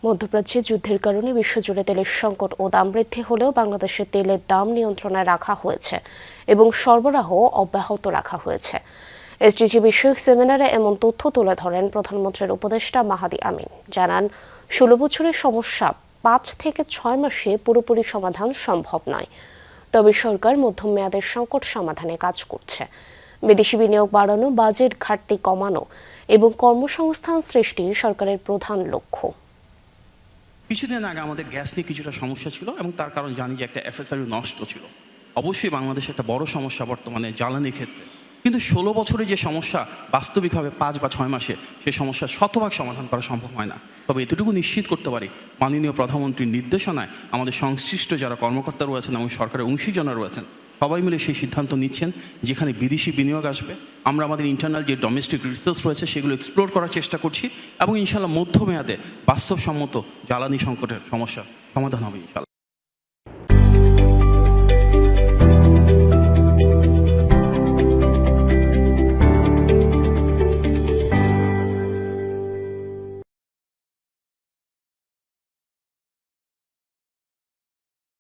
মধ্যপ্রাচ্যে যুদ্ধের কারণে বিশ্বজুড়ে তেলের সংকট ও দাম বৃদ্ধি হলেও বাংলাদেশে তেলের দাম নিয়ন্ত্রণে রাখা হয়েছে এবং সরবরাহ অব্যাহত রাখা হয়েছে। এসডিজি বিষয়ক সেমিনারে এমন তথ্য তুলে ধরেন প্রধানমন্ত্রীর উপদেষ্টা মাহাদি আমিন। জানান, ১৬ বছরের সমস্যা ৫ থেকে ৬ মাসে পুরোপুরি সমাধান সম্ভব নয়, তবে সরকার মধ্যম মেয়াদের সংকট সমাধানে কাজ করছে। বিদেশি বিনিয়োগ বাড়ানো, বাজেট ঘাটতি কমানো এবং কর্মসংস্থান সৃষ্টি সরকারের প্রধান লক্ষ্য। কিছুদিন আগে আমাদের গ্যাস নিয়ে কিছুটা সমস্যা ছিল এবং তার কারণ জানি যে একটা এফএসআরইউ নষ্ট ছিল। অবশ্যই বাংলাদেশে একটা বড় সমস্যা বর্তমানে জ্বালানির ক্ষেত্রে, কিন্তু ১৬ বছরে যে সমস্যা বাস্তবিকভাবে ৫ বা ৬ মাসে সেই সমস্যা শতভাগ সমাধান করা সম্ভব হয় না। তবে এতটুকু নিশ্চিত করতে পারি, মাননীয় প্রধানমন্ত্রীর নির্দেশনায় আমাদের সংশ্লিষ্ট যারা কর্মকর্তা রয়েছেন এবং সরকারের অংশীজনরা রয়েছেন সবাই মিলে সেই সিদ্ধান্ত নিচ্ছেন যেখানে বিদেশি বিনিয়োগ আসবে আমরা আমাদের ইন্টারনাল যে ডোমেস্টিক রিসোর্স রয়েছে সেগুলো এক্সপ্লোর করার চেষ্টা করছি এবং ইনশাল্লাহ মধ্যমেয়াদে বাস্তবসম্মত জ্বালানি সংকটের সমস্যা সমাধান হবে ইনশাল্লাহ।